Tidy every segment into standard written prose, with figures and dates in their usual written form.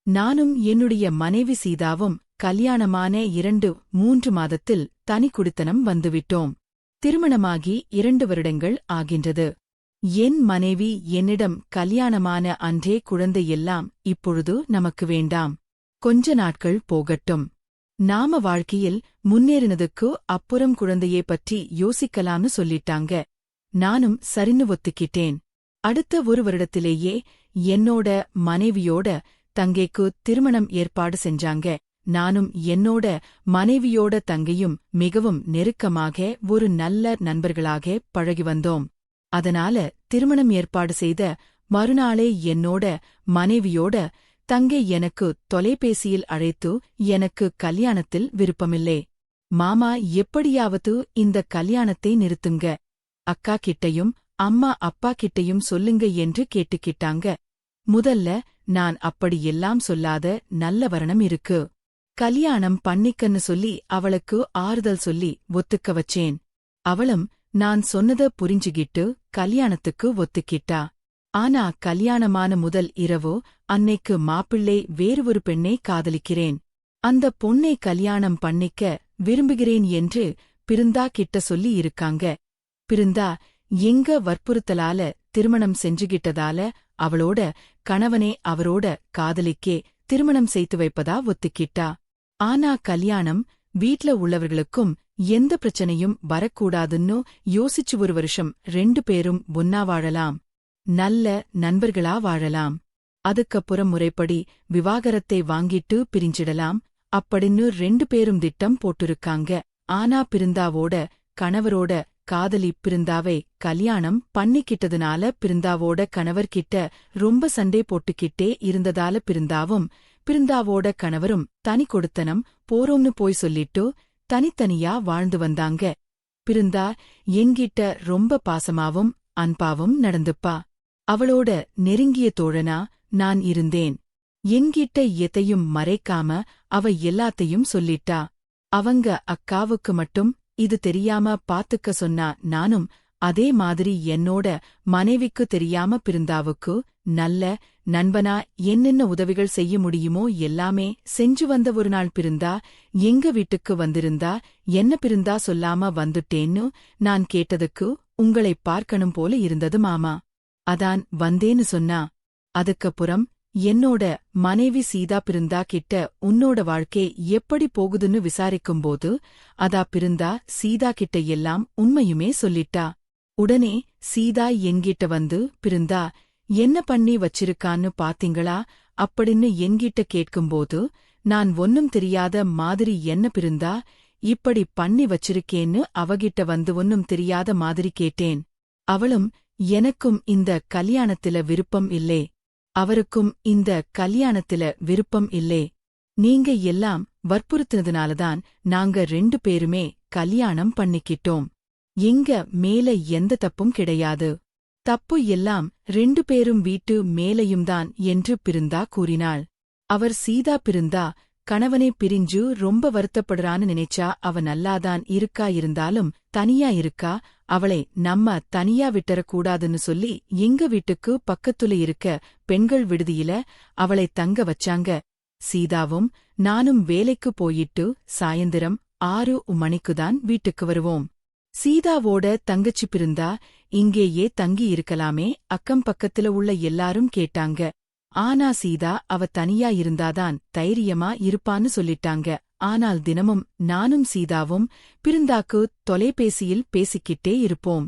நானும் என்னுடைய மனைவி சீதாவும் கல்யாணமான 2-3 மாதத்தில் தனி குடித்தனம் வந்துவிட்டோம். திருமணமாகி 2 வருடங்கள் ஆகின்றது. என் மனைவி என்னிடம் கல்யாணமான அன்றே குழந்தை எல்லாம் இப்பொழுது நமக்கு வேண்டாம், கொஞ்ச நாட்கள் போகட்டும், நாம வாழ்க்கையில் முன்னேறினதுக்கு அப்புறம் குழந்தையே பற்றி யோசிக்கலாம்னு சொல்லிட்டாங்க. நானும் சரின்னு ஒத்துக்கிட்டேன். அடுத்த 1 வருடத்திலேயே என்னோட மனைவியோட தங்கைக்கு திருமணம் ஏற்பாடு செஞ்சாங்க. நானும் என்னோட மனைவியோட தங்கையும் மிகவும் நெருக்கமாக ஒரு நல்ல நண்பர்களாக பழகி வந்தோம். அதனால திருமணம் ஏற்பாடு செய்த மறுநாளே என்னோட மனைவியோட தங்கை எனக்கு தொலைபேசியில் அழைத்து எனக்கு கல்யாணத்தில் விருப்பமில்லை, மாமா எப்படியாவது இந்த கல்யாணத்தை நிறுத்துங்க, அக்கா கிட்டையும் அம்மா அப்பா கிட்டையும் சொல்லுங்க என்று கேட்டுக்கிட்டாங்க. முதல்ல நான் அப்படியெல்லாம் சொல்லாத நல்ல வரணம் இருக்கு, கல்யாணம் பண்ணிக்கன்னு சொல்லி அவளுக்கு ஆறுதல் சொல்லி ஒத்துக்க வச்சேன். அவளும் நான் சொன்னத புரிஞ்சுகிட்டு கல்யாணத்துக்கு ஒத்துக்கிட்டா. ஆனா கல்யாணமான முதல் இரவு அன்னைக்கு மாப்பிள்ளை வேறு ஒரு பெண்ணை காதலிக்கிறேன், அந்த பொண்ணை கல்யாணம் பண்ணிக்க விரும்புகிறேன் என்று பிருந்தா கிட்ட சொல்லி இருக்காங்க. பிருந்தா எங்க வற்புறுத்தலால திருமணம் செஞ்சுகிட்டதால அவளோட கணவனே அவரோட காதலிக்கே திருமணம் செய்து வைப்பதா ஒத்துக்கிட்டா. ஆனா கல்யாணம் வீட்ல உள்ளவர்களுக்கும் எந்த பிரச்சனையும் வரக்கூடாதுன்னு யோசிச்சு 1 வருஷம் 2 பேரும் ஒன்னா வாழலாம், நல்ல நண்பர்களா வாழலாம், அதுக்கப்புறம் முறைப்படி விவாகரத்தை வாங்கிட்டு பிரிஞ்சிடலாம் அப்படின்னு 2 பேரும் திட்டம் போட்டிருக்காங்க. ஆனா பிருந்தாவோட கணவரோட காதலி பிருந்தாவை கல்யாணம் பண்ணிக்கிட்டதுனால பிருந்தாவோட கணவர்கிட்ட ரொம்ப சண்டை போட்டுக்கிட்டே இருந்ததால பிருந்தாவும் பிருந்தாவோட கணவரும் தனி கொடுத்தனம் போறோம்னு போய் சொல்லிட்டு தனித்தனியா வாழ்ந்து வந்தாங்க. பிருந்தா என்கிட்ட ரொம்ப பாசமாவும் அன்பாவும் நடந்துப்பா. அவளோட நெருங்கிய தோழனா நான் இருந்தேன். என்கிட்ட எதையும் மறைக்காம அவ எல்லாத்தையும் சொல்லிட்டா. அவங்க அக்காவுக்கு மட்டும் இது தெரியாம பாத்துக்க சொன்னா நானும் அதே மாதிரி என்னோட மனைவிக்கு தெரியாம பிருந்தாவுக்கு நல்ல நண்பனா என்னென்ன உதவிகள் செய்ய முடியுமோ எல்லாமே செஞ்சு வந்த ஒரு நாள் பிருந்தா எங்க வீட்டுக்கு வந்திருந்தா. என்ன பிருந்தா சொல்லாம வந்துட்டேன்னு நான் கேட்டதுக்கு உங்களை பார்க்கணும் போல இருந்தது மாமா, அதான் வந்தேன்னு சொன்னா. அதுக்கப்புறம் என்னோட மனைவி சீதா பிருந்தா கிட்ட உன்னோட வாழ்க்கை எப்படி போகுதுன்னு விசாரிக்கும்போது அதா பிருந்தா சீதா கிட்ட எல்லாம் உண்மையுமே சொல்லிட்டா. உடனே சீதா என்கிட்ட வந்து பிருந்தா என்ன பண்ணி வச்சிருக்கான்னு பாத்தீங்களா அப்படின்னு என்கிட்ட கேட்கும்போது நான் ஒன்னும் தெரியாத மாதிரி என்ன பிருந்தா இப்படி பண்ணி வச்சிருக்கேன்னு அவகிட்ட வந்து ஒன்னும் தெரியாத மாதிரி கேட்டேன். அவளும் எனக்கும் இந்த கல்யாணத்தில விருப்பம் இல்லே, அவருக்கும் இந்த கல்யாணத்தில விருப்பம் இல்லே, நீங்க எல்லாம் வற்புறுத்தினதுனாலதான் நாங்க 2 பேருமே கல்யாணம் பண்ணிக்கிட்டோம், எங்க மேல எந்த தப்பும் கிடையாது, தப்பு எல்லாம் 2 பேரும் வீட்டு மேலையும்தான் என்று பிருந்தா கூறினாள். அவர் சீதா பிருந்தா கணவனை பிரிஞ்சு ரொம்ப வருத்தப்படுறான்னு நினைச்சா அவ நல்லாதான் இருக்கா, இருந்தாலும் தனியா இருக்கா, அவளை நம்ம தனியா விட்டறக்கூடாதுன்னு சொல்லி எங்க வீட்டுக்கு பக்கத்துல இருக்க பெண்கள் விடுதியில அவளை தங்க வச்சாங்க. சீதாவும் நானும் வேலைக்கு போயிட்டு சாயந்திரம் 6 மணிக்குதான் வீட்டுக்கு வருவோம். சீதாவோட தங்கச்சி பிருந்தா இங்கேயே தங்கி இருக்கலாமே அக்கம் பக்கத்துல உள்ள எல்லாரும் கேட்டாங்க. ஆனா சீதா அவ தனியா இருந்தாதான் தைரியமா இருப்பான்னு சொல்லிட்டாங்க. ஆனால் தினமும் நானும் சீதாவும் பிருந்தாக்கு தொலைபேசியில் பேசிக்கிட்டே இருப்போம்.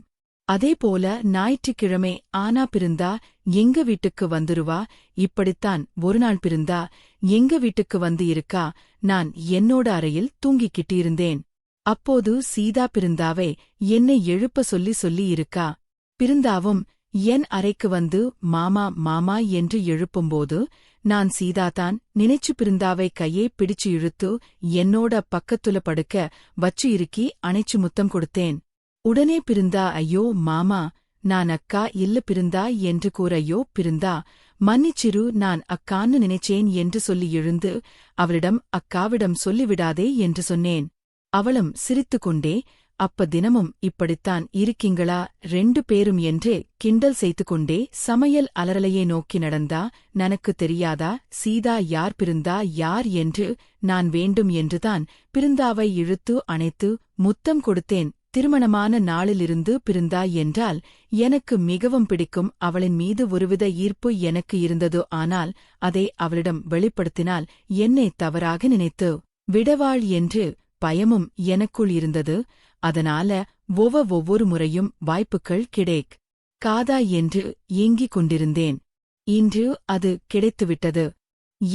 அதேபோல ஞாயிற்றுக்கிழமை ஆனா பிருந்தா எங்க வீட்டுக்கு வந்துருவா. இப்படித்தான் ஒரு நாள் பிருந்தா எங்க வீட்டுக்கு வந்து இருக்கா. நான் என்னோட அறையில் தூங்கிக்கிட்டு இருந்தேன். அப்போது சீதா பிருந்தாவை என்னை எழுப்ப சொல்லி இருக்கா. பிருந்தாவும் என் அறைக்கு வந்து மாமா மாமா என்று எழுப்பும்போது நான் சீதாதான் நினைச்சு பிருந்தாவை கையே பிடிச்சு இழுத்து என்னோட பக்கத்துல படுக்க வச்சு இறுக்கி அணைச்சு முத்தம் கொடுத்தேன். உடனே பிருந்தா ஐயோ மாமா நான் அக்கா இல்ல பிருந்தா என்று கூற ஐயோ பிருந்தா மன்னிச்சிரு நான் அக்கான்னு நினைச்சேன் என்று சொல்லி எழுந்து அவளிடம் அக்காவிடம் சொல்லிவிடாதே என்று சொன்னேன். அவளும் சிரித்துக்கொண்டே அப்ப தினமும் இப்படித்தான் இருக்கீங்களா 2 பேரும் என்று கிண்டல் செய்துகொண்டே சமையல் அலறலையே நோக்கி நடந்தா. நனக்கு தெரியாதா சீதா யார் பிருந்தா யார் என்று? நான் வேண்டும் என்றுதான் பிருந்தாவை இழுத்து அணைத்து முத்தம் கொடுத்தேன். திருமணமான நாளிலிருந்து பிருந்தா என்றால் எனக்கு மிகவும் பிடிக்கும். அவளின் மீது ஒருவித ஈர்ப்பு எனக்கு இருந்தது. ஆனால் அதை அவளிடம் வெளிப்படுத்தினால் என்னை தவறாக நினைத்து விடவாள் என்று பயமும் எனக்குள் இருந்தது. அதனால ஒவ்வொரு முறையும் வாய்ப்புகள் காதா என்று ஏங்கிக் கொண்டிருந்தேன். இன்று அது கிடைத்துவிட்டது.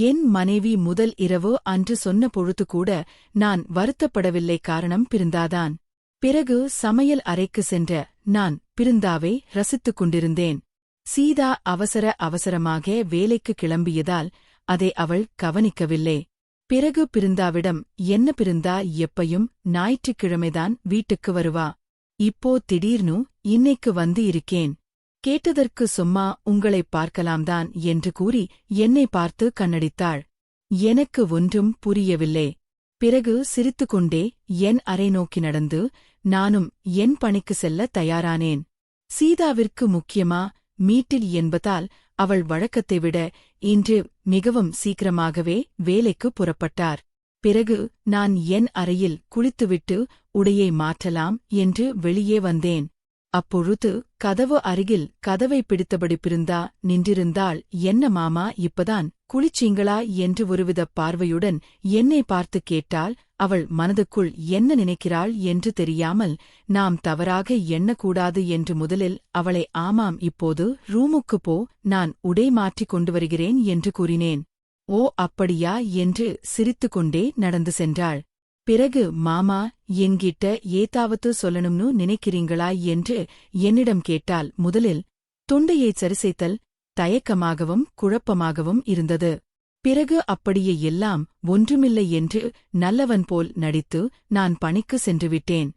என் மனைவி முதல் இரவு அன்று சொன்ன பொழுது கூட நான் வருத்தப்படவில்லை. காரணம் பிருந்தாதான். பிறகு சமையல் அறைக்கு சென்ற நான் பிருந்தாவை ரசித்துக் கொண்டிருந்தேன். சீதா அவசரமாக வேலைக்கு கிளம்பியதால் அதை அவள் கவனிக்கவில்லை. பிறகு பிருந்தாவிடம், என்ன பிருந்தா எப்பையும் ஞாயிற்றுக்கிழமைதான் வீட்டுக்கு வருவா, இப்போ திடீர்னு இன்னைக்கு வந்து இருக்கேன் கேட்டதற்கு சும்மா உங்களைப் பார்க்கலாம்தான் என்று கூறி என்னை பார்த்து கண்ணடித்தாள். எனக்கு ஒன்றும் புரியவில்லை. பிறகு சிரித்துக்கொண்டே என் அறை நோக்கி நடந்து நானும் என் பணிக்கு செல்ல தயாரானேன். சீதாவிற்கு முக்கியமா மீட்டில் என்பதால் அவள் வழக்கத்தை விட இன்று மிகவும் சீக்கிரமாகவே வேலைக்கு புறப்பட்டார். பிறகு நான் என் அறையில் குளித்துவிட்டு உடையை மாற்றலாம் என்று வெளியே வந்தேன். அப்பொழுது கதவு அருகில் கதவை பிடித்தபடி பிருந்தா நின்றிருந்தாள். என்ன மாமா இப்பதான் குளிச்சீங்களா என்று ஒருவித பார்வையுடன் என்னை பார்த்து கேட்டாள். அவள் மனதுக்குள் என்ன நினைக்கிறாள் என்று தெரியாமல், நாம் தவறாக எண்ணக்கூடாது என்று முதலில் அவளை ஆமாம் இப்போது ரூமுக்கு போ, நான் உடை மாற்றிக் கொண்டு வருகிறேன் என்று கூறினேன். ஓ அப்படியா என்று சிரித்துக்கொண்டே நடந்து சென்றாள். பிறகு மாமா என்கிட்ட ஏதாவது சொல்லணும்னு நினைக்கிறீங்களா என்று என்னிடம் கேட்டால் முதலில் தொண்டையைச் சரிசைத்தல் தயக்கமாகவும் குழப்பமாகவும் இருந்தது. பிறகு அப்படியே எல்லாம் ஒன்றுமில்லை என்று நல்லவன் போல் நடித்து நான் பணிக்கு சென்றுவிட்டேன்.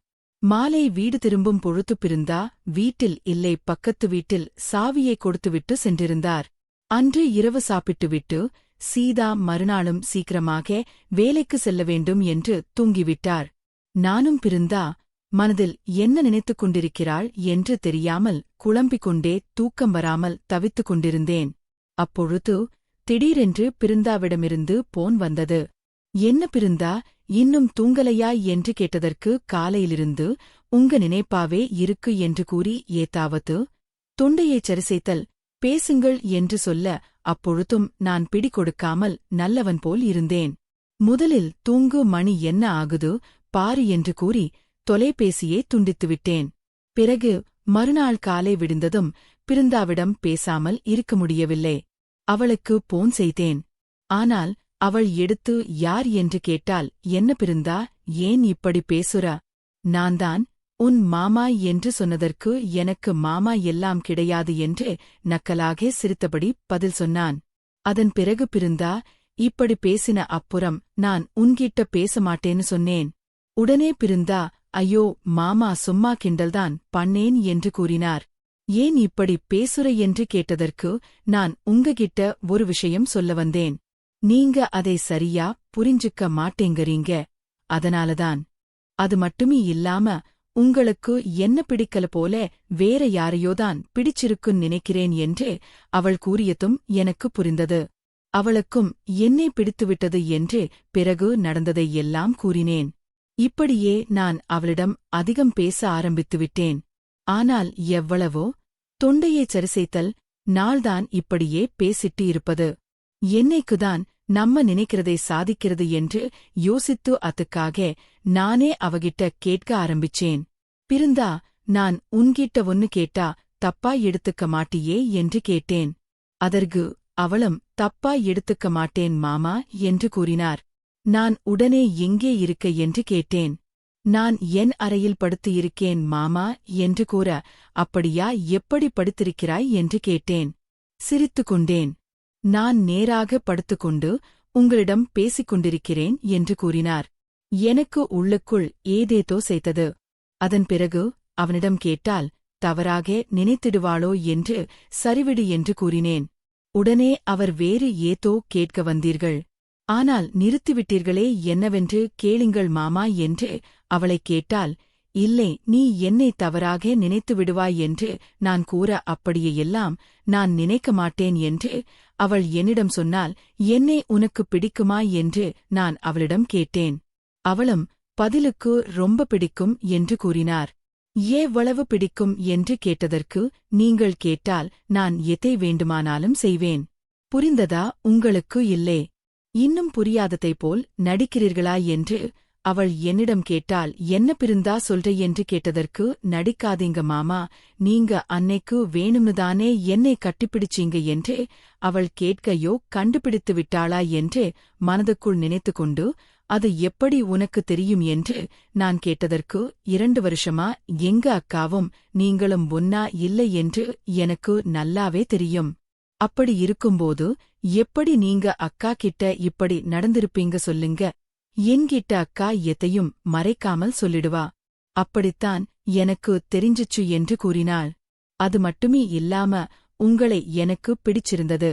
மாலை வீடு திரும்பும் பொழுது பிருந்தா வீட்டில் இல்லை, பக்கத்து வீட்டில் சாவியை கொடுத்துவிட்டு சென்றிருந்தார். அன்று இரவு சாப்பிட்டுவிட்டு சீதா மறுநாளும் சீக்கிரமாக வேலைக்கு செல்ல வேண்டும் என்று தூங்கிவிட்டார். நானும் பிருந்தா மனதில் என்ன நினைத்துக் கொண்டிருக்கிறாள் என்று தெரியாமல் குழம்பிக் கொண்டே தூக்கம் வராமல் தவித்துக் கொண்டிருந்தேன். அப்பொழுது திடீரென்று பிருந்தாவிடமிருந்து போன் வந்தது. என்ன பிருந்தா இன்னும் தூங்கலையா என்று கேட்டதற்கு காலையிலிருந்து உங்க நினைப்பாவே இருக்கு என்று கூறி ஏதாவது தொண்டையைச் சரிசைத்தல் பேசுங்கள் என்று சொல்ல, அப்பொழுதும் நான் பிடி கொடுக்காமல் நல்லவன் போல் இருந்தேன். முதலில் தூங்கு, மணி என்ன ஆகுது பாரு என்று கூறி தொலைபேசியை துண்டித்துவிட்டேன். பிறகு மறுநாள் காலை விடிந்ததும் பிருந்தாவிடம் பேசாமல் இருக்க முடியவில்லை. அவளுக்கு போன் செய்தேன். ஆனால் அவள் எடுத்து யார் என்று கேட்டால், என்ன பிருந்தா ஏன் இப்படி பேசுற, நான்தான் உன் மாமா என்று சொன்னதற்கு எனக்கு மாமா எல்லாம் கிடையாது என்று நக்கலாக சிரித்தபடி பதில் சொன்னான். அதன் பிறகு பிருந்தா இப்படி பேசின அப்புறம் நான் உன்கிட்ட பேச மாட்டேன்னு சொன்னேன். உடனே பிருந்தா, ஐயோ மாமா சும்மா கிண்டல்தான் பண்ணேன் என்று கூறினார். ஏன் இப்படி பேசுற என்று கேட்டதற்கு நான் உங்ககிட்ட ஒரு விஷயம் சொல்ல வந்தேன், நீங்க அதை சரியா புரிஞ்சுக்க மாட்டேங்கறீங்க, அதனாலதான். அது மட்டுமே இல்லாம உங்களுக்கு என்ன பிடிக்கல போல வேற யாரையோதான் பிடிச்சிருக்குன்னு நினைக்கிறேன் என்று அவள் கூறியதும் எனக்கு புரிந்தது. அவளுக்கும் என்னை பிடித்துவிட்டது என்று பிறகு நடந்ததை எல்லாம் கூறினேன். இப்படியே நான் அவளிடம் அதிகம் பேச ஆரம்பித்துவிட்டேன். ஆனால் எவ்வளவோ தொண்டையைச் சரிசைத்தல் நாள்தான் இப்படியே பேசிட்டு இருப்பது. என்னைக்குதான் நம்ம நினைக்கிறதை சாதிக்கிறது என்று யோசித்து அதுக்காக நானே அவகிட்ட கேட்க ஆரம்பிச்சேன். பிருந்தா, நான் உன்கிட்ட ஒன்னு கேட்டா தப்பா எடுத்துக்க மாட்டியே என்று கேட்டேன். அதற்கு அவளும் தப்பா எடுத்துக்க மாட்டேன் மாமா என்று கூறினார். நான் உடனே எங்கே இருக்க என்று கேட்டேன். நான் என் அறையில் படுத்து இருக்கேன் மாமா என்று கூற, அப்படியா, எப்படி படுத்திருக்கிறாய் என்று கேட்டேன். சிரித்துக் கொண்டேன். நான் நேராக படுத்துக்கொண்டு உங்களிடம் பேசிக் கொண்டிருக்கிறேன் என்று கூறினார். எனக்கு உள்ளுக்குள் ஏதேதோ செய்தது. அதன் பிறகு அவனிடம் கேட்டால் தவறாக நினைத்திடுவாளோ என்று சரிவிடு என்று கூறினேன். உடனே அவர் வேறு ஏதோ கேட்க வந்தீர்கள், ஆனால் நிறுத்திவிட்டீர்களே, என்னவென்று கேளுங்கள் மாமா என்று அவளைக் கேட்டால், இல்லை, நீ என்னை தவறாக நினைத்து விடுவாய் என்று நான் கூற அப்படியெல்லாம் நான் நினைக்க மாட்டேன் என்று அவள் என்னிடம் சொன்னால், என்னை உனக்கு பிடிக்குமா என்று நான் அவளிடம் கேட்டேன். அவளும் பதிலுக்கு ரொம்ப பிடிக்கும் என்று கூறினார். எவ்வளவு பிடிக்கும் என்று கேட்டதற்கு, நீங்கள் கேட்டால் நான் எதை வேண்டுமானாலும் செய்வேன். புரிந்ததா உங்களுக்கு? இல்லை, இன்னும் புரியாததை போல் நடிக்கிறீர்களா என்று அவள் என்னிடம் கேட்டால், என்ன பிருந்தா சொல்ற என்று கேட்டதற்கு, நடிக்காதீங்க மாமா, நீங்க அன்னைக்கு வேணும்னுதானே என்னை கட்டிப்பிடிச்சீங்க என்று அவள் கேட்கையோ கண்டுபிடித்து விட்டாளா என்று மனதுக்குள் நினைத்து கொண்டு, அது எப்படி உனக்கு தெரியும் என்று நான் கேட்டதற்கு, 2 வருஷமா எங்க அக்காவும் நீங்களும் ஒன்னா இல்லை என்று எனக்கு நல்லாவே தெரியும். அப்படி இருக்கும்போது எப்படி நீங்க அக்கா கிட்ட இப்படி நடந்திருப்பீங்க சொல்லுங்க? என்கிட்ட அக்கா எதையும் மறைக்காமல் சொல்லிடுவா. அப்படித்தான் எனக்கு தெரிஞ்சிச்சு என்று கூறினாள். அது மட்டுமே இல்லாம உங்களை எனக்கு பிடிச்சிருந்தது.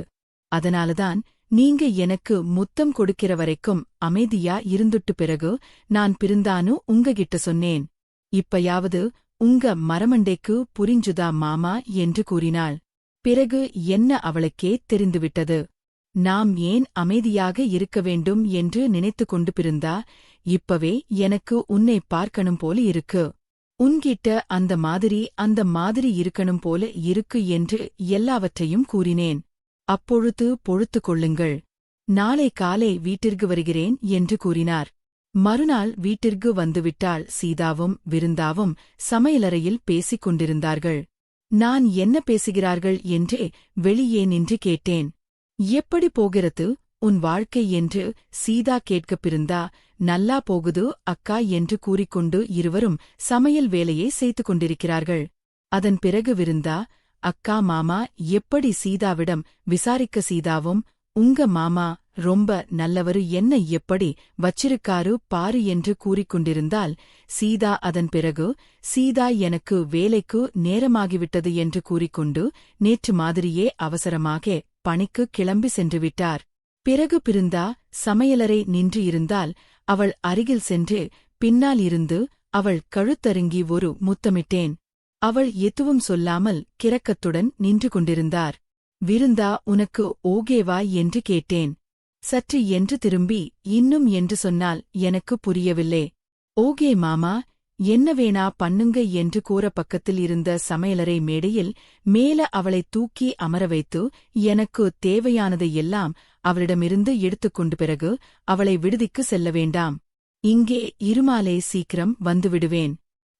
அதனாலதான் நீங்க எனக்கு முத்தம் கொடுக்கிற வரைக்கும் அமைதியா இருந்துட்டு பிறகு நான் பிருந்தானு உங்ககிட்ட சொன்னேன். இப்பயாவது உங்க மரமண்டைக்கு புரிஞ்சுதா மாமா என்று கூறினாள். பிறகு என்ன அவளுக்கே தெரிந்துவிட்டது. நாம் ஏன் அமைதியாக இருக்க வேண்டும் என்று நினைத்து கொண்டு பிருந்தா, இப்பவே எனக்கு உன்னை பார்க்கணும் போல இருக்கு. உன்கிட்ட அந்த மாதிரி இருக்கணும் போல இருக்கு என்று எல்லாவற்றையும் கூறினேன். அப்பொழுது பொறுத்து கொள்ளுங்கள். நாளை காலை வீட்டிற்கு வருகிறேன் என்று கூறினார். மறுநாள் வீட்டிற்கு வந்துவிட்டாள். சீதாவும் விருந்தாவும் சமையலறையில் பேசிக் கொண்டிருந்தார்கள். நான் என்ன பேசுகிறார்கள் என்றே வெளியே நின்று கேட்டேன். எப்படி போகிறது உன் வாழ்க்கை என்று சீதா கேட்கப் பிருந்தா, நல்லா போகுது அக்கா என்று கூறிக்கொண்டு இருவரும் சமையல் வேலையை செய்து கொண்டிருக்கிறார்கள். அதன் பிறகு விருந்தா, அக்கா மாமா எப்படி சீதாவிடம் விசாரிக்க. சீதாவும், உங்க மாமா ரொம்ப நல்லவரு, என்ன எப்படி வச்சிருக்காரு பாரு என்று கூறிக்கொண்டிருந்தால், சீதா அதன் பிறகு, சீதா எனக்கு வேலைக்கு நேரமாகிவிட்டது என்று கூறிக்கொண்டு நேற்று மாதிரியே அவசரமாக பணிக்கு கிளம்பி சென்றுவிட்டார். பிறகு பிருந்தா சமையலறை நின்று இருந்தால், அவள் அருகில் சென்று பின்னால் இருந்து அவள் கழுத்தருங்கி ஒரு முத்தமிட்டேன். அவள் எதுவும் சொல்லாமல் கிறக்கத்துடன் நின்று கொண்டிருந்தார். விருந்தா, உனக்கு ஓகேவா என்று கேட்டேன். சற்று என்று திரும்பி இன்னும் என்று சொன்னால் எனக்கு புரியவில்லை. ஓகே மாமா, என்ன வேணா பண்ணுங்க என்று கூற பக்கத்தில் இருந்த சமையலறை மேடையில் மேல அவளை தூக்கி அமர வைத்து எனக்கு தேவையானதை எல்லாம் அவளிடமிருந்து எடுத்துக்கொண்டு பிறகு அவளை விடுதிக்கு செல்ல வேண்டாம், இங்கே இருமாலே சீக்கிரம் வந்துவிடுவேன்.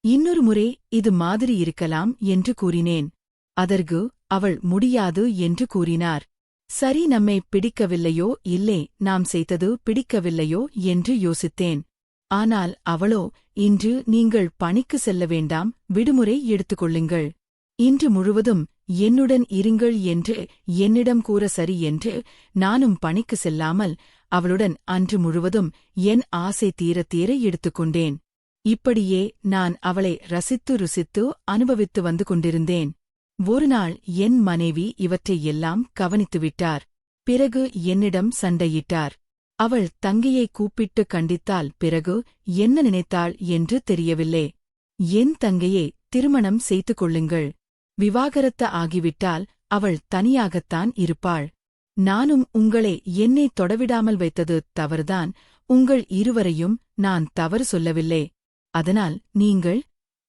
இன்னொரு முறை இது மாதிரி இருக்கலாம் என்று கூறினேன். அதற்கு அவள் முடியாது என்று கூறினார். சரி, நம்மை பிடிக்கவில்லையோ இல்லை நாம் செய்தது பிடிக்கவில்லையோ என்று யோசித்தேன். ஆனால் அவளோ, இன்று நீங்கள் பணிக்கு செல்ல வேண்டாம், விடுமுறை எடுத்துக்கொள்ளுங்கள், இன்று முழுவதும் என்னுடன் இருங்கள் என்று என்னிடம் கூற. சரி என்று நானும் பணிக்கு செல்லாமல் அவளுடன் அன்று முழுவதும் என் ஆசை தீர தீர எடுத்துக்கொண்டேன். இப்படியே நான் அவளை ரசித்து ருசித்து அனுபவித்து வந்து கொண்டிருந்தேன். ஒருநாள் என் மனைவி இவற்றை எல்லாம் கவனித்துவிட்டார். பிறகு என்னிடம் சண்டையிட்டார். அவள் தங்கையை கூப்பிட்டு கண்டித்தாள். பிறகு என்ன நினைத்தாள் என்று தெரியவில்லை. என் தங்கையை திருமணம் செய்து கொள்ளுங்கள், விவாகரத்து ஆகிவிட்டால் அவள் தனியாகத்தான் இருப்பாள். நானும் உங்களை என்னை தொடவிடாமல் வைத்தது தவறுதான், உங்கள் இருவரையும் நான் தவறு சொல்லவில்லை. அதனால் நீங்கள்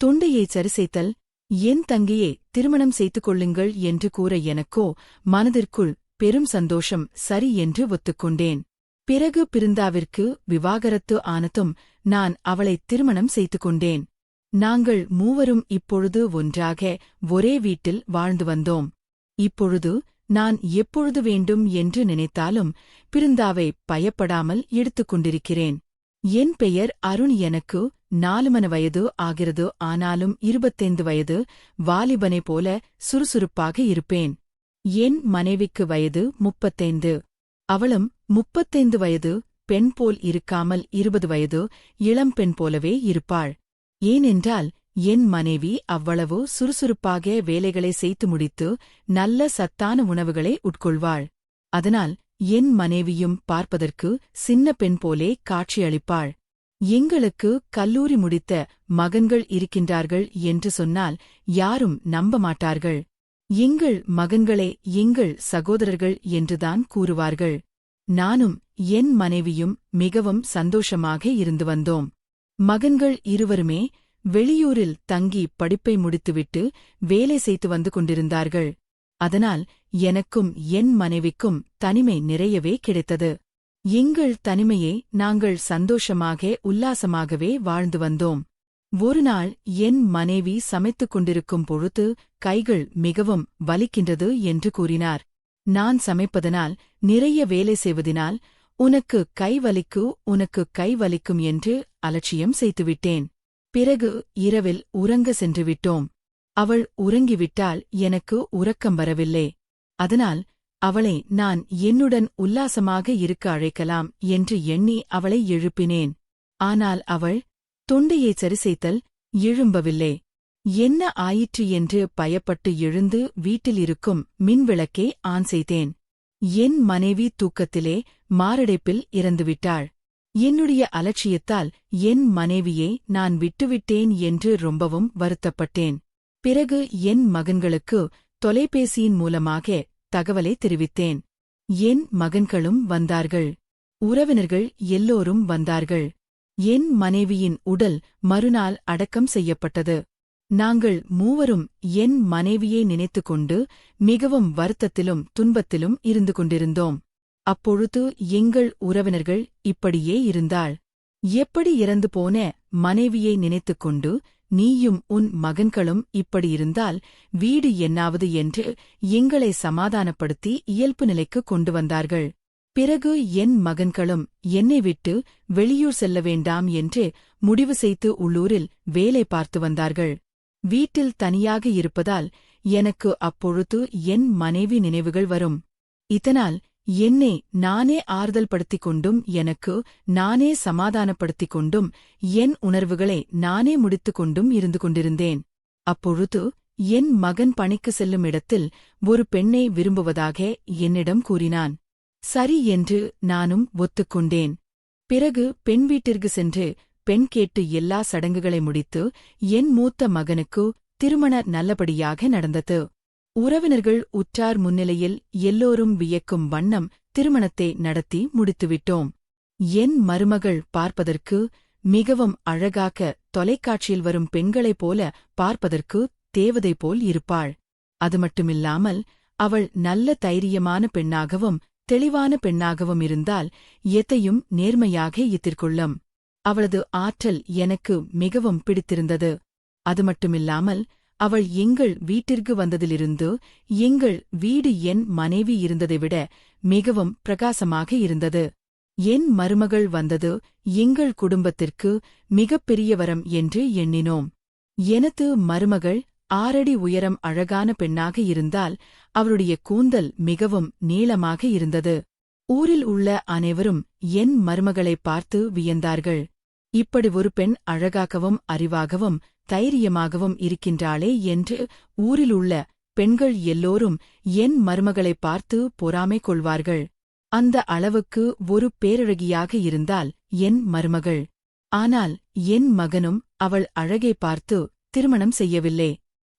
தொண்டையை சரிசெய்தல், என் தங்கையை திருமணம் செய்து கொள்ளுங்கள் என்று கூற எனக்கோ மனதிற்குள் பெரும் சந்தோஷம். சரி என்று ஒத்துக்கொண்டேன். பிறகு பிருந்தாவிற்கு விவாகரத்து ஆனதும் நான் அவளை திருமணம் செய்து கொண்டேன். நாங்கள் மூவரும் இப்பொழுது ஒன்றாக ஒரே வீட்டில் வாழ்ந்து வந்தோம். இப்பொழுது நான் எப்பொழுது வேண்டும் என்று நினைத்தாலும் பிருந்தாவை பயப்படாமல் எடுத்துக்கொண்டிருக்கிறேன். என் பெயர் அருண். எனக்கு 4 வயது ஆகிறது. ஆனாலும் 25 வயது வாலிபனை போல சுறுசுறுப்பாக இருப்பேன். என் மனைவிக்கு வயது 35. அவளும் 35 வயது பெண் போல் இருக்காமல் 20 வயது இளம்பெண் போலவே இருப்பாள். ஏனென்றால் என் மனைவி அவ்வளவு சுறுசுறுப்பாக வேலைகளை செய்து முடித்து நல்ல சத்தான உணவுகளை உட்கொள்வாள். அதனால் என் மனைவியும் பார்ப்பதற்கு சின்ன பெண் போலே காட்சியளிப்பாள். எங்களுக்கு கல்லூரி முடித்த மகன்கள் இருக்கின்றார்கள் என்று சொன்னால் யாரும் நம்ப மாட்டார்கள். எங்கள் மகன்களே எங்கள் சகோதரர்கள் என்றுதான் கூறுவார்கள். நானும் என் மனைவியும் மிகவும் சந்தோஷமாக இருந்து வந்தோம். மகன்கள் இருவருமே வெளியூரில் தங்கி படிப்பை முடித்துவிட்டு வேலை செய்து வந்து கொண்டிருந்தார்கள். அதனால் எனக்கும் என் மனைவிக்கும் தனிமை நிறையவே கிடைத்தது. எங்கள் தனிமையை நாங்கள் சந்தோஷமாக உல்லாசமாகவே வாழ்ந்து வந்தோம். ஒருநாள் என் மனைவி சமைத்துக் கொண்டிருக்கும் பொழுது கைகள் மிகவும் வலிக்கின்றது என்று கூறினார். நான் சமைப்பதனால் நிறைய வேலை செய்வதினால் உனக்கு கை வலிக்கும் என்று அலட்சியம் செய்துவிட்டேன். பிறகு இரவில் உறங்க சென்றுவிட்டோம். அவள் உறங்கிவிட்டால் எனக்கு உறக்கம் வரவில்லை. அதனால் அவளை நான் என்னுடன் உல்லாசமாக இருக்க அழைக்கலாம் என்று எண்ணி அவளை எழுப்பினேன். ஆனால் அவள் தொண்டையை சரிசெய்தல் எழும்பவில்லை. என்ன ஆயிற்று என்று பயப்பட்டு எழுந்து வீட்டில் இருக்கும் மின்விளக்கை ஆன் செய்தேன். என் மனைவி தூக்கத்திலே மாரடைப்பில் இறந்துவிட்டாள். என்னுடைய அலட்சியத்தால் என் மனைவியை நான் விட்டுவிட்டேன் என்று ரொம்பவும் வருத்தப்பட்டேன். பிறகு என் மகன்களுக்கு தொலைபேசியின் மூலமாக தகவலை தெரிவித்தேன். என் மகன்களும் வந்தார்கள். உறவினர்கள் எல்லோரும் வந்தார்கள். என் மனைவியின் உடல் மறுநாள் அடக்கம் செய்யப்பட்டது. நாங்கள் மூவரும் என் மனைவியை நினைத்துக்கொண்டு மிகவும் வருத்தத்திலும் துன்பத்திலும் இருந்து கொண்டிருந்தோம். அப்பொழுது எங்கள் உறவினர்கள் இப்படியே இருந்தாள். எப்படி இறந்து போன மனைவியை நினைத்துக்கொண்டு நீயும் உன் மகன்களும் இப்படியிருந்தால் வீடு என்னாவது என்று எங்களை சமாதானப்படுத்தி இயல்பு நிலைக்கு கொண்டு வந்தார்கள். பிறகு என் மகன்களும் என்னை விட்டு வெளியூர் செல்ல வேண்டாம் என்று முடிவு செய்து உள்ளூரில் வேலை பார்த்து வந்தார்கள். வீட்டில் தனியாக இருப்பதால் எனக்கு அப்பொழுது என் மனைவி நினைவுகள் வரும். இதனால் என்னை நானே ஆறுதல் படுத்திக் கொண்டும் எனக்கு நானே சமாதானப்படுத்திக் கொண்டும் என் உணர்வுகளை நானே முடித்துக் கொண்டும் இருந்து கொண்டிருந்தேன். அப்பொழுது என் மகன் பணிக்கு செல்லும் இடத்தில் ஒரு பெண்ணை விரும்புவதாக என்னிடம் கூறினான். சரி என்று நானும் ஒத்துக்கொண்டேன். பிறகு பெண் வீட்டிற்கு சென்று பெண் கேட்டு எல்லா சடங்குகளை முடித்து என் மூத்த மகனுக்கு திருமண நல்லபடியாக நடந்தது. உறவினர்கள் உற்றார் முன்னிலையில் எல்லோரும் வியக்கும் வண்ணம் திருமணத்தை நடத்தி முடித்துவிட்டோம். என் மருமகள் பார்ப்பதற்கு மிகவும் அழகாக தொலைக்காட்சியில் வரும் பெண்களைப் போல பார்ப்பதற்கு தேவதை போல் இருப்பாள். அது மட்டுமில்லாமல் அவள் நல்ல தைரியமான பெண்ணாகவும் தெளிவான பெண்ணாகவும் இருந்தால் எதையும் நேர்மையாக எதிர்கொள்ளும். அவளது ஆற்றல் எனக்கு மிகவும் பிடித்திருந்தது. அது மட்டுமில்லாமல் அவள் எங்கள் வீட்டிற்கு வந்ததிலிருந்து எங்கள் வீடு என் மனைவி இருந்ததை விட மிகவும் பிரகாசமாக இருந்தது. என் மருமகள் வந்தது எங்கள் குடும்பத்திற்கு மிகப்பெரிய வரம் என்று எண்ணினோம். எனது மருமகள் 6 அடி உயரம் அழகான பெண்ணாக இருந்தால் அவளுடைய கூந்தல் மிகவும் நீளமாக இருந்தது. ஊரில் உள்ள அனைவரும் என் மருமகளை பார்த்து வியந்தார்கள். இப்படி ஒரு பெண் அழகாகவும் அறிவாகவும் தைரியமாகவும் இருக்கின்றாளே என்று ஊரில் உள்ள பெண்கள் எல்லோரும் என் மருமகளை பார்த்து பொறாமை கொள்வார்கள். அந்த அளவுக்கு ஒரு பேரழகியாக இருந்தால் என் மருமகள். ஆனால் என் மகனும் அவள் அழகை பார்த்து திருமணம் செய்யவில்லை.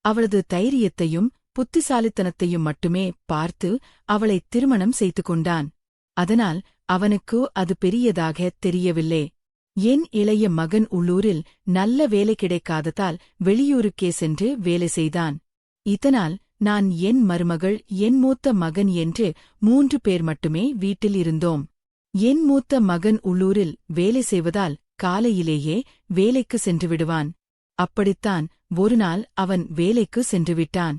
அவளது தைரியத்தையும் புத்திசாலித்தனத்தையும் மட்டுமே பார்த்து அவளை திருமணம் செய்து கொண்டான். அதனால் அவனுக்கு அது பெரியதாக தெரியவில்லை. என் இளைய மகன் உள்ளூரில் நல்ல வேலை கிடைக்காததால் வெளியூருக்கே சென்று வேலை செய்தான். இதனால் நான் என் மருமகள் என் மூத்த மகன் என்று 3 பேர் மட்டுமே வீட்டில் இருந்தோம். என் மூத்த மகன் உள்ளூரில் வேலை செய்வதால் காலையிலேயே வேலைக்கு சென்று விடுவான். அப்படித்தான் ஒருநாள் அவன் வேலைக்கு சென்றுவிட்டான்.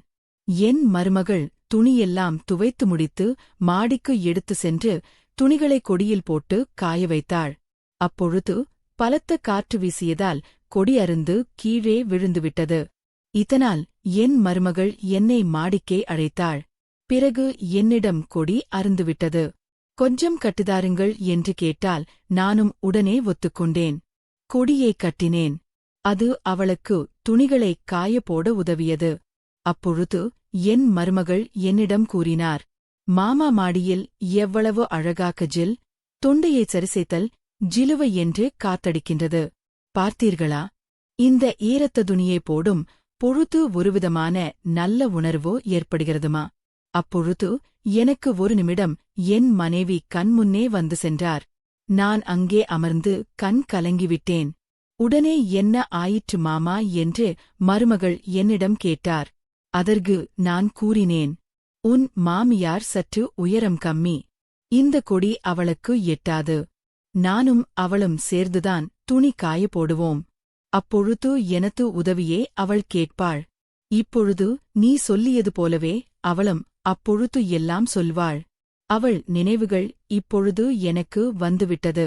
என் மருமகள் துணியெல்லாம் துவைத்து முடித்து மாடிக்கு எடுத்து சென்று துணிகளை கொடியில் போட்டு காய வைத்தாள். அப்பொழுது பலத்த காற்று வீசியதால் கொடி அறுந்து கீழே விழுந்துவிட்டது. இதனால் என் மருமகள் என்னை மாடிக்கே அழைத்தாள். பிறகு என்னிடம் கொடி அறுந்துவிட்டது. கொஞ்சம் கட்டுதாருங்கள் என்று கேட்டால் நானும் உடனே ஒத்துக்கொண்டேன். கொடியை கட்டினேன். அது அவளுக்கு துணிகளை காய போட உதவியது. அப்பொழுது என் மருமகள் என்னிடம் கூறினார், மாமா மாடியில் எவ்வளவு அழகாக ஜில் தொண்டையை சரிசெய்தல் ஜிலுவை என்று காத்தடிக்கின்றது. பார்த்தீர்களா? இந்த ஈரத்த துணியை போடும் பொழுது ஒருவிதமான நல்ல உணர்வு ஏற்படுகிறதுமா? அப்பொழுது எனக்கு ஒரு நிமிடம் என் மனைவி கண்முன்னே வந்து சென்றார். நான் அங்கே அமர்ந்து கண் கலங்கிவிட்டேன். உடனே என்ன ஆயிற்று மாமா என்று மருமகள் என்னிடம் கேட்டார். அதற்கு நான் கூறினேன், உன் மாமியார் சற்று உயரம் கம்மி. இந்த கொடி அவளுக்கு எட்டாது. நானும் அவளும் சேர்ந்துதான் துணி காய போடுவோம். அப்பொழுது எனது உதவியே அவள் கேட்பாள். இப்பொழுது நீ சொல்லியது போலவே அவளும் அப்பொழுது எல்லாம் சொல்வாள். அவள் நினைவுகள் இப்பொழுது எனக்கு வந்துவிட்டது.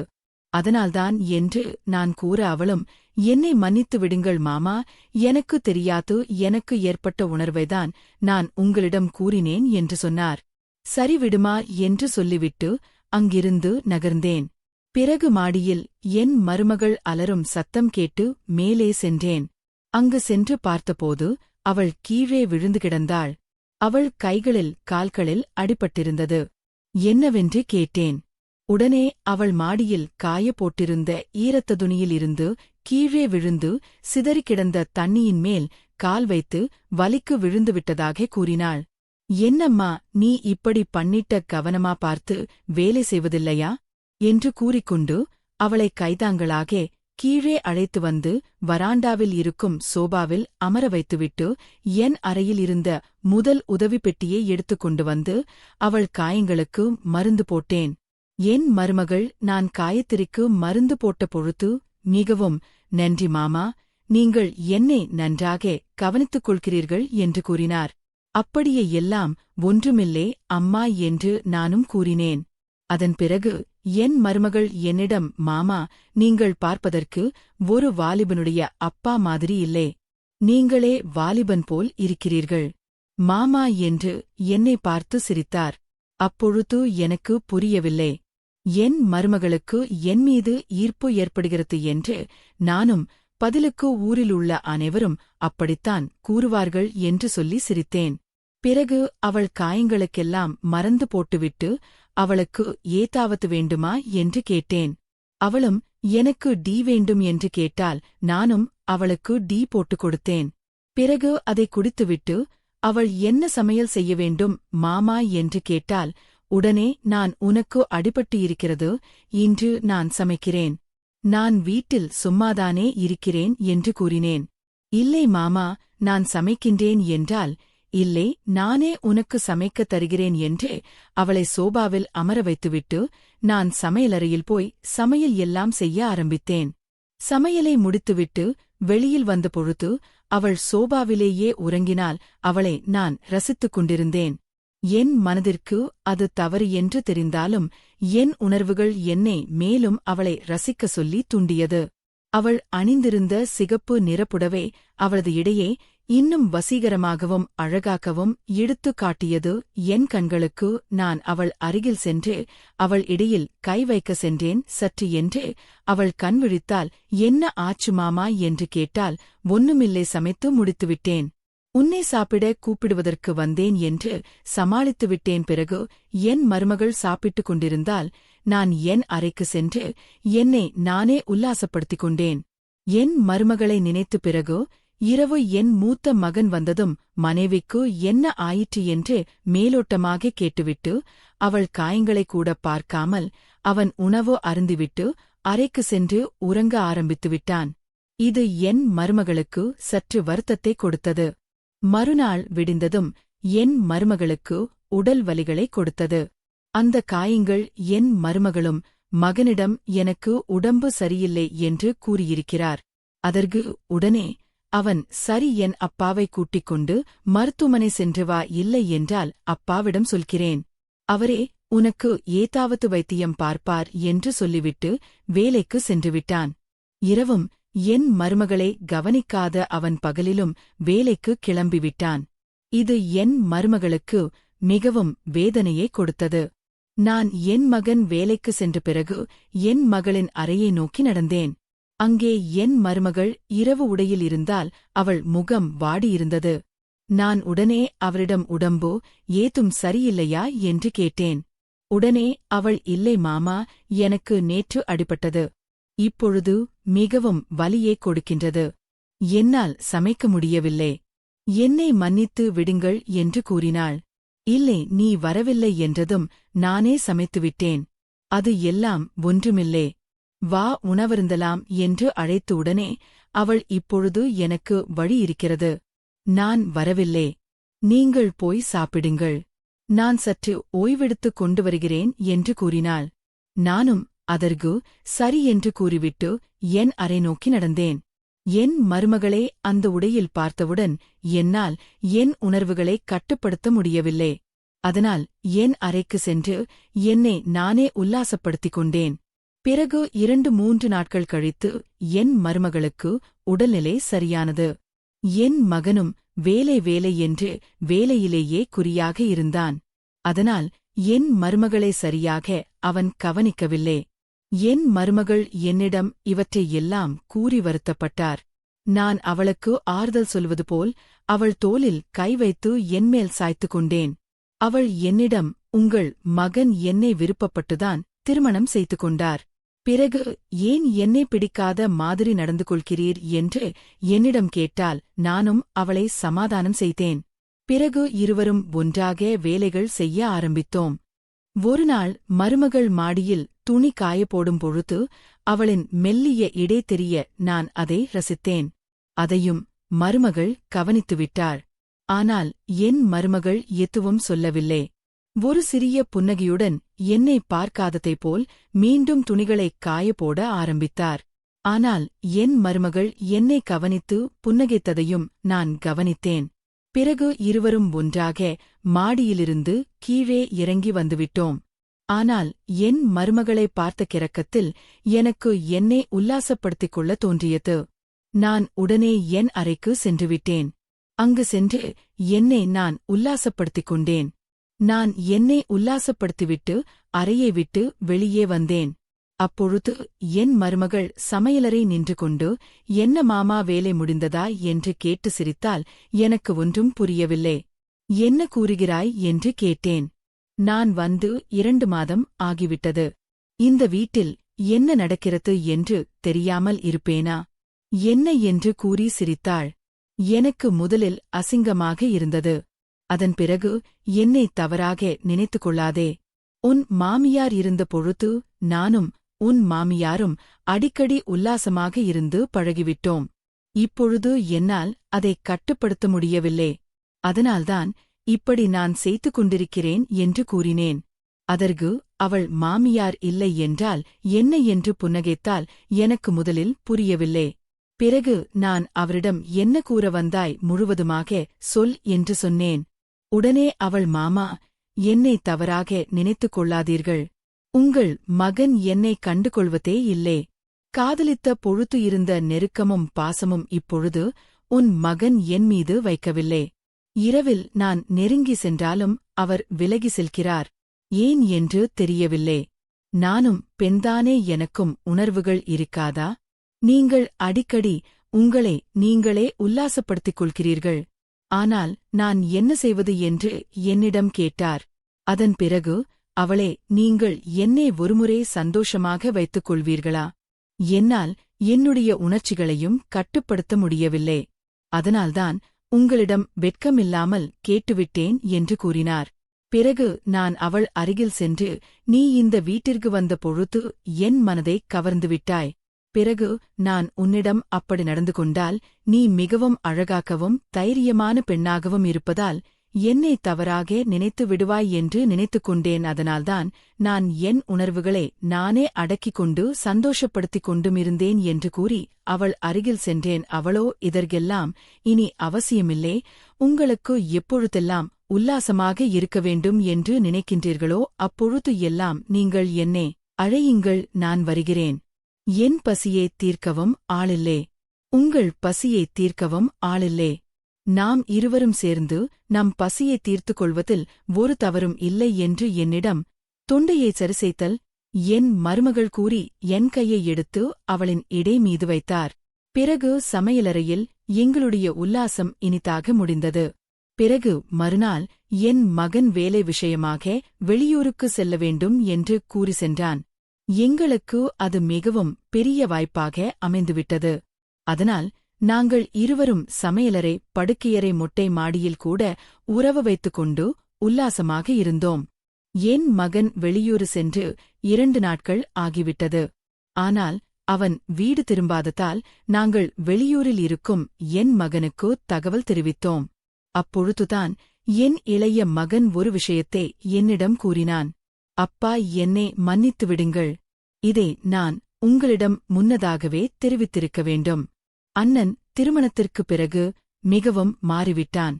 அதனால்தான் என்று நான் கூற அவளும், என்னை மன்னித்து விடுங்கள் மாமா, எனக்கு தெரியாது, எனக்கு ஏற்பட்ட உணர்வைதான் நான் உங்களிடம் கூறினேன் என்று சொன்னார். சரி விடுமா என்று சொல்லிவிட்டு அங்கிருந்து நகர்ந்தேன். பிறகு மாடியில் என் மருமகள் அலறும் சத்தம் கேட்டு மேலே சென்றேன். அங்கு சென்று பார்த்தபோது அவள் கீழே விழுந்து கிடந்தாள். அவள் கைகளில் கால்களில் அடிபட்டிருந்தது. என்னவென்று கேட்டேன். உடனே அவள் மாடியில் காய போட்டிருந்த ஈரத்த துணியிலிருந்து கீழே விழுந்து சிதறிக் கிடந்த தண்ணியின் மேல் கால் வைத்து வலிக்கு விழுந்துவிட்டதாக கூறினாள். என்னம்மா நீ இப்படி பண்ணிட்ட, கவனமா பார்த்து வேலை செய்வதில்லையா என்று கூறிக்கொண்டு அவளை கைதாங்களாக கீழே அழைத்து வந்து வராண்டாவில் இருக்கும் சோபாவில் அமர வைத்துவிட்டு என் அறையில் இருந்த முதல் உதவி பெட்டியை எடுத்துக்கொண்டு வந்து அவள் காயங்களுக்கு மருந்து போட்டேன். என் மருமகள் நான் காயத்திற்கு மருந்து போட்ட பொழுது மிகவும் நன்றி மாமா, நீங்கள் என்னை நன்றாக கவனித்துக் கொள்கிறீர்கள் என்று கூறினார். அப்படியே எல்லாம் ஒன்றுமில்லே அம்மா என்று நானும் கூறினேன். அதன் பிறகு என் மருமகள் என்னிடம், மாமா நீங்கள் பார்ப்பதற்கு ஒரு வாலிபனுடைய அப்பா மாதிரி இல்லே, நீங்களே வாலிபன் போல் இருக்கிறீர்கள் மாமா என்று என்னை பார்த்து சிரித்தார். அப்பொழுது எனக்கு புரியவில்லை. என் மருமகளுக்கு என் மீது ஈர்ப்பு ஏற்படுகிறது என்று நானும் பதிலுக்கு ஊரிலுள்ள அனைவரும் அப்படித்தான் கூறுவார்கள் என்று சொல்லி சிரித்தேன். பிறகு அவள் காயங்களுக்கெல்லாம் மருந்து போட்டுவிட்டு அவளுக்கு ஏதாவது வேண்டுமா என்று கேட்டேன். அவளும் எனக்கு டீ வேண்டும் என்று கேட்டால் நானும் அவளுக்கு டீ போட்டுக் கொடுத்தேன். பிறகு அதை குடித்துவிட்டு அவள் என்ன சமையல் செய்ய வேண்டும் மாமா என்று கேட்டால் உடனே நான் உனக்கு அடிபட்டு இருக்கிறது, இன்று நான் சமைக்கிறேன், நான் வீட்டில் சும்மாதானே இருக்கிறேன் என்று கூறினேன். இல்லை மாமா நான் சமைக்கின்றேன் என்றால், இல்லை நானே உனக்கு சமைக்கத் தருகிறேன் என்று அவளை சோபாவில் அமர வைத்துவிட்டு நான் சமையலறையில் போய் சமையல் எல்லாம் செய்ய ஆரம்பித்தேன். சமையலை முடித்துவிட்டு வெளியில் வந்த பொழுது அவள் சோபாவிலேயே உறங்கினால் அவளை நான் ரசித்துக் கொண்டிருந்தேன். என் மனதிற்கு அது தவறு என்று தெரிந்தாலும் என் உணர்வுகள் என்னை மேலும் அவளை ரசிக்க சொல்லி தூண்டியது. அவள் அணிந்திருந்த சிகப்பு நிறப்புடவை அவளது இடையே இன்னும் வசீகரமாகவும் அழகாகவும் எடுத்து காட்டியது என் கண்களுக்கு. நான் அவள் அருகில் சென்று அவள் இடையில் கை வைக்க சென்றேன். சற்று என்று அவள் கண் விழித்தால், என்ன ஆச்சு மாமா என்று கேட்டால், ஒண்ணுமில்லை சமைத்து முடித்துவிட்டேன், உன்னை சாப்பிட கூப்பிடுவதற்கு வந்தேன் என்று சமாளித்துவிட்டேன். பிறகு என் மருமகள் சாப்பிட்டுக் கொண்டிருந்தால் நான் என் அறைக்கு சென்று என்னை நானே உல்லாசப்படுத்திக் கொண்டேன். என் மருமகளை நினைத்து பிறகு இரவு என் மூத்த மகன் வந்ததும் மனைவிக்கு என்ன ஆயிற்று என்று மேலோட்டமாக கேட்டுவிட்டு அவள் காயங்களைக் கூட பார்க்காமல் அவன் உணவு அருந்திவிட்டு அறைக்கு சென்று உறங்க ஆரம்பித்துவிட்டான். இது என் மருமகளுக்கு சற்று வருத்தத்தை கொடுத்தது. மறுநாள் விடிந்ததும் என் மருமகளுக்கு உடல் வலிகளை கொடுத்தது. அந்த காயங்கள் என் மருமகளும் மகனிடம் எனக்கு உடம்பு சரியில்லை என்று கூறியிருக்கிறார். அதற்கு உடனே அவன், சரி என் அப்பாவை கூட்டிக் கொண்டு மருத்துவமனை சென்று வா, இல்லை என்றால் அப்பாவிடம் சொல்கிறேன், அவரே உனக்கு ஏதாவது வைத்தியம் பார்ப்பார் என்று சொல்லிவிட்டு வேலைக்கு சென்றுவிட்டான். இரவும் என் மருமகளை கவனிக்காத அவன் பகலிலும் வேலைக்கு கிளம்பிவிட்டான். இது என் மருமகளுக்கு மிகவும் வேதனையை கொடுத்தது. நான் என் மகன் வேலைக்கு சென்ற பிறகு என் மகளின் அறையை நோக்கி நடந்தேன். அங்கே என் மருமகள் இரவு உடையில் இருந்தால் அவள் முகம் வாடியிருந்தது. நான் உடனே அவரிடம், உடம்போ ஏதும் சரியில்லையா என்று கேட்டேன். உடனே அவள், இல்லை மாமா, எனக்கு நேற்று அடிபட்டது. இப்பொழுது மிகவும் வலியே கொடுக்கின்றது. என்னால் சமைக்க முடியவில்லை. என்னை மன்னித்து விடுங்கள் என்று கூறினாள். இல்லை, நீ வரவில்லை என்றதும் நானே சமைத்துவிட்டேன். அது எல்லாம் ஒன்றுமில்லே. வா, உணவருந்தலாம் என்று அழைத்த உடனே அவள், இப்பொழுது எனக்கு வழி இருக்கிறது. நான் வரவில்லை. நீங்கள் போய் சாப்பிடுங்கள். நான் சற்று ஓய்வெடுத்துக் கொண்டு வருகிறேன் என்று கூறினாள். நானும் அதற்கு சரி என்று கூறிவிட்டு என் அறை நோக்கி நடந்தேன். என் மருமகளே அந்த உடையில் பார்த்தவுடன் என்னால் என் உணர்வுகளைக் கட்டுப்படுத்த முடியவில்லை. அதனால் என் அறைக்கு சென்று என்னை நானே உல்லாசப்படுத்திக் கொண்டேன். பிறகு 2-3 நாட்கள் கழித்து என் மருமகளுக்கு உடல்நிலை சரியானது. என் மகனும் வேலை வேலை என்று வேலையிலேயே குறியாக இருந்தான். அதனால் என் மருமகளை சரியாக அவன் கவனிக்கவில்லை. என் மருமகள் என்னிடம் இவற்றை எல்லாம் கூறி வருத்தப்பட்டார். நான் அவளுக்கு ஆறுதல் சொல்வது போல் அவள் தோளில் கை வைத்து என்மேல் சாய்த்து கொண்டேன். அவள் என்னிடம், உங்கள் மகன் என்னை விருப்பப்பட்டுதான் திருமணம் செய்து கொண்டார். பிறகு ஏன் என்னை பிடிக்காத மாதிரி நடந்து கொள்கிறீர் என்று என்னிடம் கேட்டால் நானும் அவளை சமாதானம் செய்தேன். பிறகு இருவரும் ஒன்றாக வேலைகள் செய்ய ஆரம்பித்தோம். ஒருநாள் மருமகள் மாடியில் துணி காயப்போடும் பொழுது அவளின் மெல்லிய இடை தெரிய நான் அதை ரசித்தேன். அதையும் மருமகள் கவனித்துவிட்டாள். ஆனால் என் மருமகள் எதுவும் சொல்லவில்லை. ஒரு சிறிய புன்னகையுடன் என்னை பார்க்காததைப் போல் மீண்டும் துணிகளைக் காயப்போட ஆரம்பித்தார். ஆனால் என் மருமகள் என்னை கவனித்து புன்னகைத்ததையும் நான் கவனித்தேன். பிறகு இருவரும் ஒன்றாக மாடியிலிருந்து கீழே இறங்கி வந்துவிட்டோம். ஆனால் என் மருமகளை பார்த்த கிறக்கத்தில் எனக்கு என்னை உல்லாசப்படுத்திக் கொள்ள தோன்றியது. நான் உடனே என் அறைக்கு சென்றுவிட்டேன். அங்கு சென்று என்னை நான் உல்லாசப்படுத்திக் கொண்டேன். நான் என்னை உல்லாசப்படுத்திவிட்டு அறையை விட்டு வெளியே வந்தேன். அப்பொழுது என் மருமகள் சமையலறை நின்று கொண்டு, என்ன மாமா, வேலை முடிந்ததா என்று கேட்டு சிரித்தால் எனக்கு ஒன்றும் புரியவில்லை. என்ன கூறுகிறாய் என்று கேட்டேன். நான் வந்து 2 மாதம் ஆகிவிட்டது. இந்த வீட்டில் என்ன நடக்கிறது என்று தெரியாமல் இருப்பேனா? என்ன என்று கூறி சிரித்தாள். எனக்கு முதலில் அசிங்கமாக இருந்தது. அதன் பிறகு, என்னை தவறாக நினைத்துக் கொள்ளாதே. உன் மாமியார் இருந்த பொழுது நானும் உன் மாமியாரும் அடிக்கடி உல்லாசமாக இருந்து பழகிவிட்டோம். இப்பொழுது என்னால் அதை கட்டுப்படுத்த முடியவில்லை. அதனால்தான் இப்படி நான் செய்து கொண்டிருக்கிறேன் என்று கூறினேன். அதற்கு அவள், மாமியார் இல்லை என்றால் என்ன என்று புன்னகைத்தால் எனக்கு முதலில் புரியவில்லை. பிறகு நான் அவரிடம், என்ன கூற வந்தாய், முழுவதுமாக சொல் என்று சொன்னேன். உடனே அவள், மாமா, என்னை தவறாக நினைத்துக் கொள்ளாதீர்கள். உங்கள் மகன் என்னை கண்டுகொள்வதே இல்லை. காதலித்த பொழுது இருந்த நெருக்கமும் பாசமும் இப்பொழுது உன் மகன் என் மீது வைக்கவில்லை. இரவில் நான் நெருங்கி சென்றாலும் அவர் விலகி செல்கிறார். ஏன் என்று தெரியவில்லை. நானும் பெண்தானே, எனக்கும் உணர்வுகள் இருக்காதா? நீங்கள் அடிக்கடி உங்களை நீங்களே உல்லாசப்படுத்திக் கொள்கிறீர்கள். ஆனால் நான் என்ன செய்வது என்று என்னிடம் கேட்டார். அதன் பிறகு, அவளே, நீங்கள் என்னை ஒருமுறை சந்தோஷமாக வைத்துக் கொள்வீர்களா? என்னால் என்னுடைய உணர்ச்சிகளையும் கட்டுப்படுத்த முடியவில்லை. அதனால்தான் உங்களிடம் வெட்கமில்லாமல் கேட்டுவிட்டேன் என்று கூறினார். பிறகு நான் அவள் அருகில் சென்று, நீ இந்த வீட்டிற்கு வந்த பொழுது என் மனதைக் கவர்ந்துவிட்டாய். பிறகு நான் உன்னிடம் அப்படி நடந்து கொண்டால் நீ மிகவும் அழகாகவும் தைரியமான பெண்ணாகவும் இருப்பதால் என்னை தவறாக நினைத்து விடுவாய் என்று நினைத்துக் கொண்டேன். அதனால்தான் நான் என் உணர்வுகளை நானே அடக்கிக் கொண்டு சந்தோஷப்படுத்திக் கொண்டும் இருந்தேன் என்று கூறி அவள் அருகில் சென்றேன். அவளோ, இதற்கெல்லாம் இனி அவசியமில்லை. உங்களுக்கு எப்பொழுதெல்லாம் உல்லாசமாக இருக்க வேண்டும் என்று நினைக்கின்றீர்களோ அப்பொழுது எல்லாம் நீங்கள் என்னை அழையுங்கள், நான் வருகிறேன். என் பசியைத் தீர்க்கவும் ஆளில்லை. உங்கள் பசியைத் தீர்க்கவும் ஆளில்லை. நாம் இருவரும் சேர்ந்து நம் பசியைத் தீர்த்துக் கொள்வதில் ஒரு தவறும் இல்லை என்று என்னிடம் தொண்டையைச் சரிசெய்தல் என் மருமகள் கூறி என் கையை எடுத்து அவளின் இடை மீது வைத்தார். பிறகு சமையலறையில் எங்களுடைய உல்லாசம் இனிதாக முடிந்தது. பிறகு மறுநாள் என் மகன் வேலை விஷயமாக வெளியூருக்கு செல்ல வேண்டும் என்று கூறி சென்றான். எங்களுக்கு அது மிகவும் பெரிய வாய்ப்பாக அமைந்துவிட்டது. அதனால் நாங்கள் இருவரும் சமையலறை, படுக்கையறை, மொட்டை மாடியில் கூட உறவு வைத்துக் கொண்டு உல்லாசமாக இருந்தோம். என் மகன் வெளியூரு சென்று 2 நாட்கள் ஆகிவிட்டது. ஆனால் அவன் வீடு திரும்பாததால் நாங்கள் வெளியூரில் இருக்கும் என் மகனுக்கு தகவல் தெரிவித்தோம். அப்பொழுதுதான் என் இளைய மகன் ஒரு விஷயத்தை என்னிடம் கூறினான். அப்பா, என்னை மன்னித்து விடுங்கள். இதை நான் உங்களிடம் முன்னதாகவே தெரிவித்திருக்க வேண்டும். அண்ணன் திருமணத்திற்குப் பிறகு மிகவும் மாறிவிட்டான்.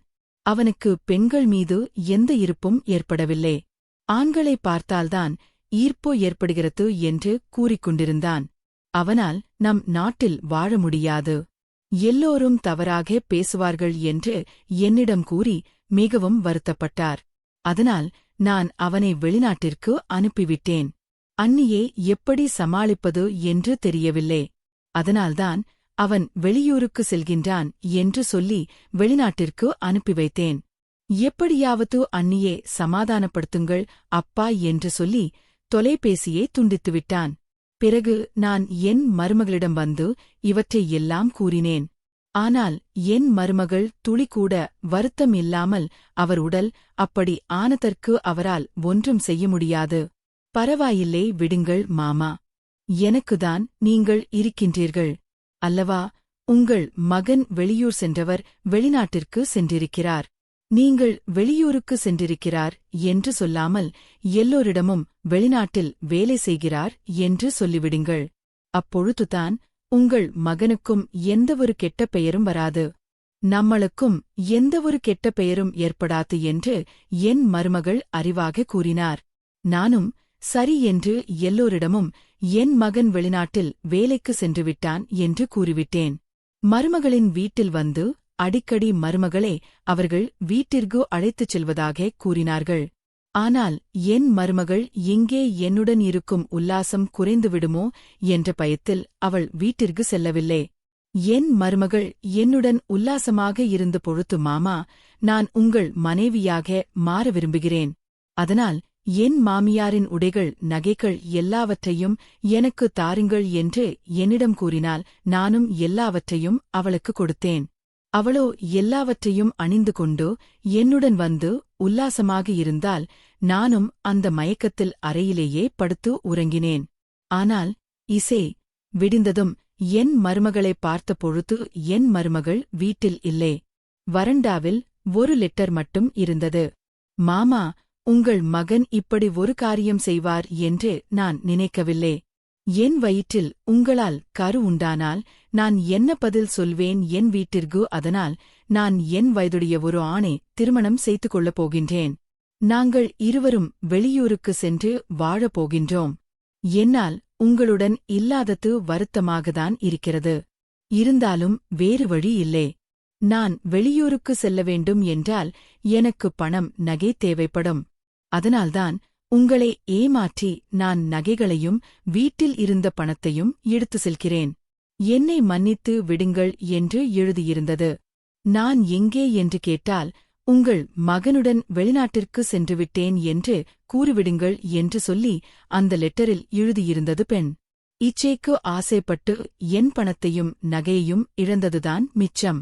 அவனுக்கு பெண்கள் மீது எந்த ஈர்ப்பும் ஏற்படவில்லை. ஆண்களை பார்த்தால்தான் ஈர்ப்பு ஏற்படுகிறது என்று கூறிக்கொண்டிருந்தான். அவனால் நம் நாட்டில் வாழ முடியாது, எல்லோரும் தவறாக பேசுவார்கள் என்று என்னிடம் கூறி மிகவும் வருத்தப்பட்டார். அதனால் நான் அவனை வெளிநாட்டிற்கு அனுப்பிவிட்டேன். அண்ணியை எப்படி சமாளிப்பது என்று தெரியவில்லை. அதனால்தான் அவன் வெளியூருக்கு செல்கின்றான் என்று சொல்லி வெளிநாட்டிற்கு அனுப்பி வைத்தேன். எப்படியாவது அண்ணியே சமாதானப்படுத்துங்கள் அப்பா என்று சொல்லி தொலைபேசியை துண்டித்துவிட்டான். பிறகு நான் என் மருமகளிடம் வந்து இவற்றை எல்லாம் கூறினேன். ஆனால் என் மருமகள் துளிக்கூட வருத்தம் இல்லாமல் அவர் உடல் அப்படி ஆனதற்கு அவரால் ஒன்றும் செய்ய முடியாது. பரவாயில்லை, விடுங்கள் மாமா. எனக்குதான் நீங்கள் இருக்கின்றீர்கள் அல்லவா? உங்கள் மகன் வெளியூர் சென்றவர் வெளிநாட்டிற்கு சென்றிருக்கிறார். நீங்கள் வெளியூருக்கு சென்றிருக்கிறார் என்று சொல்லாமல் எல்லோரிடமும் வெளிநாட்டில் வேலை செய்கிறார் என்று சொல்லிவிடுங்கள். அப்பொழுதுதான் உங்கள் மகனுக்கும் எந்தவொரு கெட்ட பெயரும் வராது, நம்மளுக்கும் எந்தவொரு கெட்ட பெயரும் ஏற்படாது என்று என் மருமகள் அறிவாக கூறினார். நானும் சரி என்று எல்லோரிடமும் என் மகன் வெளிநாட்டில் வேலைக்கு சென்றுவிட்டான் என்று கூறிவிட்டேன். மருமகளின் வீட்டில் வந்து அடிக்கடி மருமகளே அவர்கள் வீட்டிற்கு அழைத்துச் செல்வதாக கூறினார்கள். ஆனால் என் மருமகள் எங்கே என்னுடன் இருக்கும் உல்லாசம் குறைந்துவிடுமோ என்ற பயத்தில் அவள் வீட்டிற்கு செல்லவில்லை. என் மருமகள் என்னுடன் உல்லாசமாக இருந்த பொழுது, மாமா, நான் உங்கள் மனைவியாக மாற விரும்புகிறேன். அதனால் என் மாமியாரின் உடைகள், நகைகள் எல்லாவற்றையும் எனக்கு தாருங்கள் என்று என்னிடம் கூறினால் நானும் எல்லாவற்றையும் அவளுக்கு கொடுத்தேன். அவளோ எல்லாவற்றையும் அணிந்து கொண்டு என்னுடன் வந்து உல்லாசமாக இருந்தால் நானும் அந்த மயக்கத்தில் அறையிலேயே படுத்து உறங்கினேன். ஆனால் இசை விடிந்ததும் என் மருமகளை பார்த்த பொழுது என் மருமகள் வீட்டில் இல்லை. வறண்டாவில் ஒரு லெட்டர் மட்டும் இருந்தது. மாமா, உங்கள் மகன் இப்படி ஒரு காரியம் செய்வார் என்று நான் நினைக்கவில்லை. என் வயிற்றில் உங்களால் கரு உண்டானால் நான் என்ன பதில் சொல்வேன் என் வீட்டிற்கு? அதனால் நான் என் வயதுடைய ஒரு ஆணை திருமணம் செய்து கொள்ளப் போகின்றேன். நாங்கள் இருவரும் வெளியூருக்கு சென்று வாழப் போகின்றோம். என்னால் உங்களுடன் இல்லாதது வருத்தமாகத்தான் இருக்கிறது. இருந்தாலும் வேறு வழி இல்லை. நான் வெளியூருக்கு செல்ல வேண்டும் என்றால் எனக்கு பணம், நகை தேவைப்படும். அதனால்தான் உங்களை ஏமாற்றி நான் நகைகளையும் வீட்டில் இருந்த பணத்தையும் எடுத்து செல்கிறேன். என்னை மன்னித்து விடுங்கள் என்று எழுதியிருந்தது. நான் எங்கே என்று கேட்டால் உங்கள் மகனுடன் வெளிநாட்டிற்கு சென்றுவிட்டேன் என்று கூறிவிடுங்கள் என்று சொல்லி அந்த லெட்டரில் எழுதியிருந்தது பெண். இச்சைக்கு ஆசைப்பட்டு என் பணத்தையும் நகையையும் இழந்ததுதான் மிச்சம்.